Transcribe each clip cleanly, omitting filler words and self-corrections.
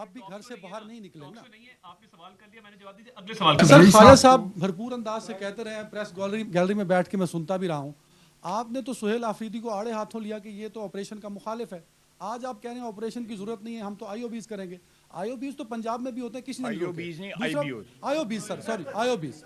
آپ بھی گھر سے باہر نہیں نکلیں نا. آپ نے سوال کر لیا, میں نے جواب دیا, اگلے سوال کا سر خواجہ صاحب بھرپور انداز سے کہتے رہے ہیں, پریس گیلری میں بیٹھ کے میں سنتا بھی رہا ہوں, آپ نے تو سہیل آفریدی کو آڑے ہاتھوں لیا کہ یہ تو آپریشن کا مخالف ہے. آج آپ کہہ رہے ہیں آپریشن کی ضرورت نہیں ہے, ہم تو آئی او بیز کریں گے. آئی او بیز تو پنجاب میں بھی ہوتے ہیں, کسی نے نہیں روکے. دوسرا I O Bs, sir sorry, I O Bs,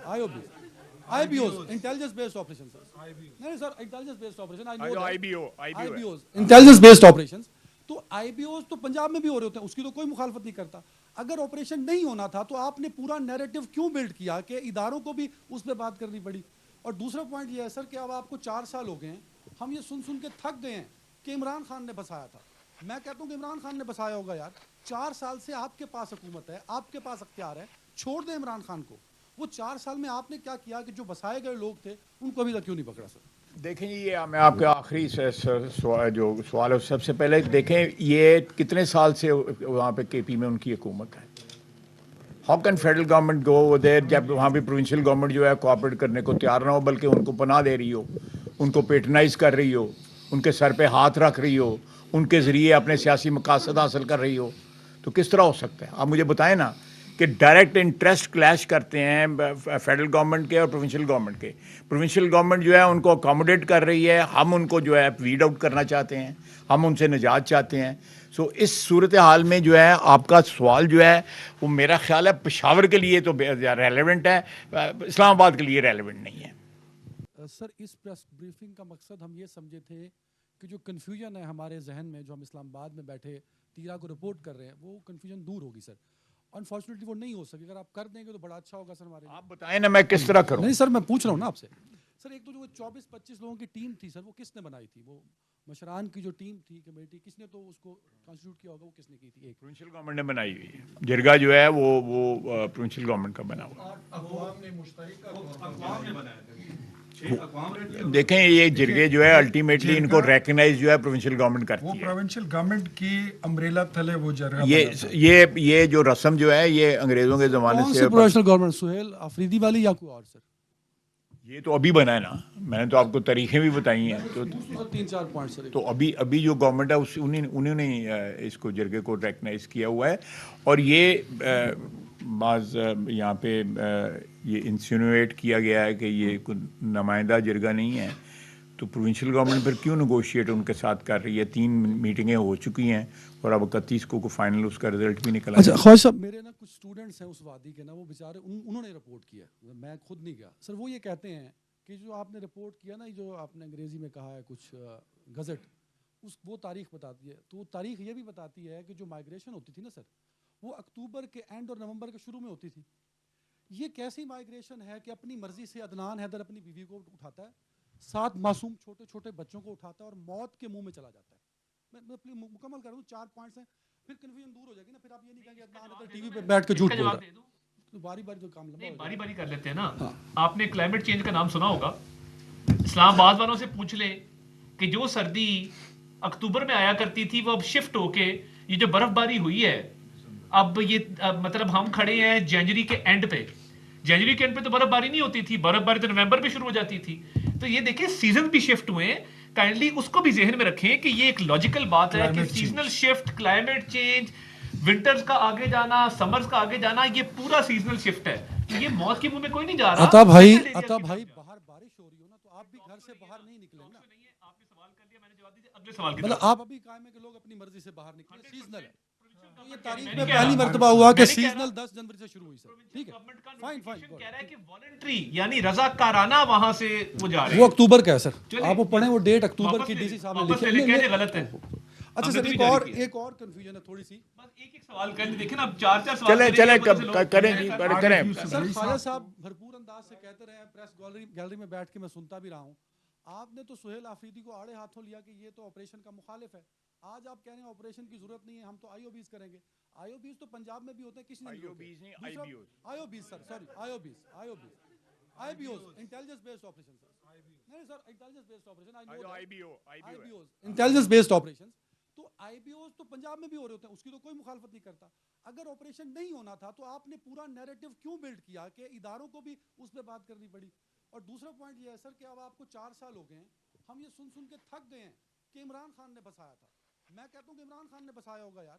I B Os, intelligence based operation sir. نہیں sir, intelligence based operation, I know that. I B Os, intelligence based operation. تو آئی بی اوز تو پنجاب میں بھی ہو رہے ہوتے ہیں, اس کی تو کوئی مخالفت نہیں کرتا. اگر آپریشن نہیں ہونا تھا تو آپ نے پورا نیریٹو کیوں بلڈ کیا کہ اداروں کو بھی اس پہ بات کرنی پڑی. اور دوسرا پوائنٹ یہ ہے سر کہ اب آپ کو 4 سال ہو گئے ہیں, ہم یہ سن کے تھک گئے ہیں کہ عمران خان نے بسایا تھا. میں کہتا ہوں کہ عمران خان نے بسایا ہوگا یار. 4 سال سے آپ کے پاس حکومت ہے, آپ کے پاس اختیار ہے, چھوڑ دیں عمران خان کو. وہ 4 سال میں آپ نے کیا کیا کہ جو بسائے گئے لوگ تھے ان کو ابھی تک کیوں نہیں پکڑا سر؟ دیکھیں جی, یہ میں آپ کے آخری جو سوال ہے, سب سے پہلے دیکھیں یہ کتنے سال سے وہاں پہ کے پی میں ان کی حکومت ہے. ہاؤ کین فیڈرل گورنمنٹ گو دیر جب وہاں پہ پروونشل گورنمنٹ جو ہے کوآپریٹ کرنے کو تیار نہ ہو, بلکہ ان کو پناہ دے رہی ہو, ان کو پیٹرنائز کر رہی ہو, ان کے سر پہ ہاتھ رکھ رہی ہو, ان کے ذریعے اپنے سیاسی مقاصد حاصل کر رہی ہو, تو کس طرح ہو سکتا ہے؟ آپ مجھے بتائیں نا کہ ڈائریکٹ انٹرسٹ کلیش کرتے ہیں فیڈرل گورنمنٹ کے اور پروونشل گورنمنٹ کے. پروونشل گورنمنٹ جو ہے ان کو اکاموڈیٹ کر رہی ہے, ہم ان کو جو ہے ویڈ آؤٹ کرنا چاہتے ہیں, ہم ان سے نجات چاہتے ہیں. سو اس صورتحال میں جو ہے آپ کا سوال جو ہے وہ میرا خیال ہے پشاور کے لیے تو ریلیونٹ ہے, اسلام آباد کے لیے ریلیونٹ نہیں ہے. سر اس پریس بریفنگ کا مقصد ہم یہ سمجھے تھے کہ جو کنفیوژن ہے ہمارے ذہن میں, جو ہم اسلام آباد میں بیٹھے تیرا کو رپورٹ کر رہے ہیں, وہ کنفیوژن دور ہوگی سر. انفارچونیٹلی وہ نہیں ہو سکی. اگر آپ کر دیں گے تو بڑا اچھا ہوگا سر ہمارے لیے. آپ بتائیں نا میں کس طرح کروں. نہیں سر, میں پوچھ رہا ہوں نا آپ سے. سر ایک تو جو 24-25 لوگوں کی ٹیم تھی سر, وہ کس نے بنائی تھی؟ وہ مشران کی جو ٹیم تھی کمیٹی, کس نے تو اس کو کانسٹیٹیوٹ کیا ہوگا, وہ کس نے کی تھی؟ ایک پروونشل گورنمنٹ نے بنائی ہوئی ہے. جرگا جو ہے وہ پروونشل گورنمنٹ کا بنا ہوا ہے. دیکھیں یہ جرگے جو ہے الٹیمیٹلی ان کو ریکگنائز جو ہے پروونشل گورنمنٹ کرتی ہے. وہ پروونشل گورنمنٹ کی امبریلا تلے وہ جرگا یہ جو رسم جو ہے یہ انگریزوں کے زمانے کون سے سی پروفیشنل گورنمنٹ, سہیل آفریدی والی یا کوئی اور سر؟ یہ تو ابھی بنا ہے نا, میں نے تو آپ کو تاریخیں بھی بتائی ہیں. تو 3-4 پوائنٹ سر. تو ابھی جو گورنمنٹ ہے انہوں نے اس کو جرگے کو ریکگنائز کیا ہوا ہے. اور یہ بعض یہاں پہ یہ انسینویٹ کیا گیا ہے کہ یہ کوئی نمائندہ جرگہ نہیں ہے, تو پروونشل گورنمنٹ پھر کیوں نیگوشیٹ ان کے ساتھ کر رہی ہے؟ 3 میٹنگیں ہو چکی ہیں اور اب 31 کو فائنل اس کا رزلٹ بھی نکلا. اچھا خواجہ صاحب, میرے نا کچھ اسٹوڈنٹس ہیں اس وادی کے نا, وہ بیچارے انہوں نے رپورٹ کیا, میں خود نہیں گیا سر. وہ یہ کہتے ہیں کہ جو آپ نے رپورٹ کیا نا, جو آپ نے انگریزی میں کہا ہے کچھ گزٹ, وہ تاریخ بتاتی ہے. تو وہ تاریخ یہ بھی بتاتی ہے کہ جو مائگریشن ہوتی تھی نا سر, وہ اکتوبر کے اینڈ اور نومبر کے شروع میں ہوتی تھی. یہ کیسی مائگریشن ہے کہ اپنی مرضی سے عدنان حیدر اپنی بیوی کو اٹھاتا ہے, 7 معصوم چھوٹے چھوٹے بچوں کو اٹھاتا ہے اور موت کے منہ میں چلا جاتا ہے. میں اپنی مکمل کروں, 4 پوائنٹس ہیں, پھر کنفیوژن دور ہو جائے گی نا. پھر آپ یہ نہیں کہیں گے عدنان حیدر ٹی وی پہ بیٹھ کے جھوٹ بول رہا ہے. تو باری باری تو کام لمبا ہو باری جائے باری کر لیتے ہیں نا. آپ نے کلائمیٹ چینج کا نام سنا ہوگا. اسلام آباد والوں سے پوچھ لیں کہ جو سردی اکتوبر میں آیا کرتی تھی وہ اب شفٹ ہو کے یہ جو برف باری ہوئی ہے, اب یہ مطلب ہم کھڑے ہیں جنوری کے اینڈ پہ. جنوری کے اینڈ پہ تو برف باری نہیں ہوتی تھی, برف باری تو نومبر پہ شروع ہو جاتی تھی. تو یہ دیکھیں سیزن بھی شفٹ ہوئے ہیں. کائنڈلی اس کو بھی ذہن میں رکھیں کہ یہ ایک لاجیکل بات ہے کہ seasonal shift, climate change, winters کا آگے جانا, سمرز کا آگے جانا, یہ پورا سیزنل شفٹ ہے. یہ موت کے منہ میں کوئی نہیں جا رہا. عطا بھائی باہر بارش ہو رہی ہو نا, تو آپ بھی گھر سے باہر نہیں نکلیں نا. آپ نے سوال کر لیا, میں نے جواب دیا, اگلے سوال کی مطلب طرف. آپ ابھی قائم ہے کہ لوگ اپنی مرضی سے باہر نکلیں, سیزنل ہے. یہ تاریخ میں پہلی مرتبہ ہوا کہ سیزنل 10 جنوری سے شروع ہوئی سر. ٹھیک ہے, فائن کہہ رہا ہے کہ والنٹری یعنی رضاکارانہ وہاں سے وہ جا رہے ہیں. وہ اکتوبر کا ہے سر, آپ وہ پڑھیں, وہ ڈیٹ اکتوبر کی ڈی سی صاحب نے لکھی ہے. غلط ہے. اچھا سر, ایک اور کنفیوژن ہے تھوڑی سی. بس ایک سوال کر لیں, دیکھیں نا اب 4 سوال چلیں کریں جی, کریں. سر خواجہ صاحب بھرپور انداز سے کہتے رہے ہیں, پریس گیلری میں بیٹھ کے میں سنتا بھی رہا ہوں, آپ نے تو سہیل آفریدی کو آڑے ہاتھوں لیا کہ یہ تو آپریشن کا مخالف ہے. آج آپ کہہ رہے ہیں آپریشن کی ضرورت نہیں ہے, ہم تو آئی او بیز کریں گے. آئی او بیز تو پنجاب میں بھی ہوتے ہیں, کسی نے نہیں روکے. I O Bs sir, sorry, I O Bs, I B Os, intelligence based operation sir. نہیں sir, intelligence based operation, I know that. Intelligence based operation. تو آئی بی اوز تو پنجاب میں بھی ہو رہے ہوتے ہیں, اس کی تو کوئی مخالفت نہیں کرتا. اگر آپریشن نہیں ہونا تھا تو آپ نے پورا نیریٹو کیوں بلڈ کیا کہ اداروں کو بھی اس پہ بات کرنی پڑی. اور دوسرا پوائنٹ یہ ہے سر کہ اب آپ کو 4 سال ہو گئے ہیں, ہم یہ سن کے تھک گئے ہیں کہ عمران خان نے بسایا تھا. میں کہتا ہوں کہ عمران خان نے بسایا ہوگا یار.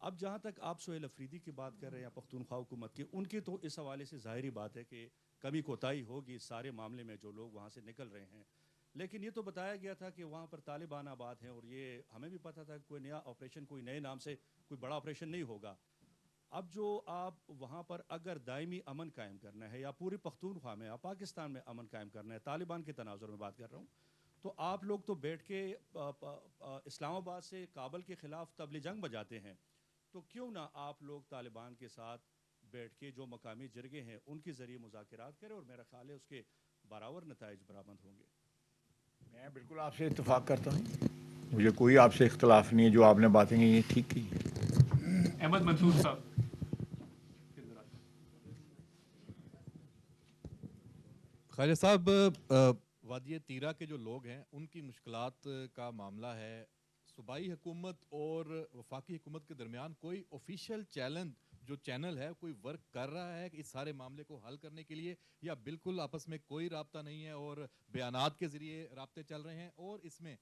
اب جہاں تک آپ سہیل افریدی کی بات کر رہے ہیں پختونخوا حکومت کی، ان کی تو اس حوالے سے ظاہری بات ہے کہ کمی کوتاہی ہوگی اس سارے معاملے میں جو لوگ وہاں سے نکل رہے ہیں، لیکن یہ تو بتایا گیا تھا کہ وہاں پر طالبان آباد ہیں، اور یہ ہمیں بھی پتہ تھا کہ کوئی نیا آپریشن، کوئی نئے نام سے کوئی بڑا آپریشن نہیں ہوگا. اب جو آپ وہاں پر اگر دائمی امن قائم کرنا ہے یا پوری پختونخوا میں یا پاکستان میں امن قائم کرنا ہے، طالبان کے تناظر میں بات کر رہا ہوں، تو آپ لوگ تو بیٹھ کے اسلام آباد سے کابل کے خلاف طبل جنگ بجاتے ہیں، تو کیوں نہ آپ لوگ طالبان کے ساتھ بیٹھ کے جو مقامی جرگے ہیں ان کے ذریعے مذاکرات کریں، اور میرا خیال ہے اس کے برابر نتائج برآمد ہوں گے. میں بالکل آپ سے اتفاق کرتا ہوں، مجھے کوئی آپ سے اختلاف نہیں ہے، جو آپ نے باتیں کی یہ ٹھیک کی. احمد منصور صاحب. خواجہ صاحب، وادی تیرا کے جو لوگ ہیں ان کی مشکلات کا معاملہ ہے، صوبائی حکومت اور وفاقی حکومت کے درمیان کوئی آفیشیل چینل ہے، کوئی ورک کر رہا ہے کہ اس سارے معاملے کو حل کرنے کے لیے، یا بالکل آپس میں کوئی رابطہ نہیں ہے اور بیانات کے ذریعے رابطے چل رہے ہیں؟ اور اس میں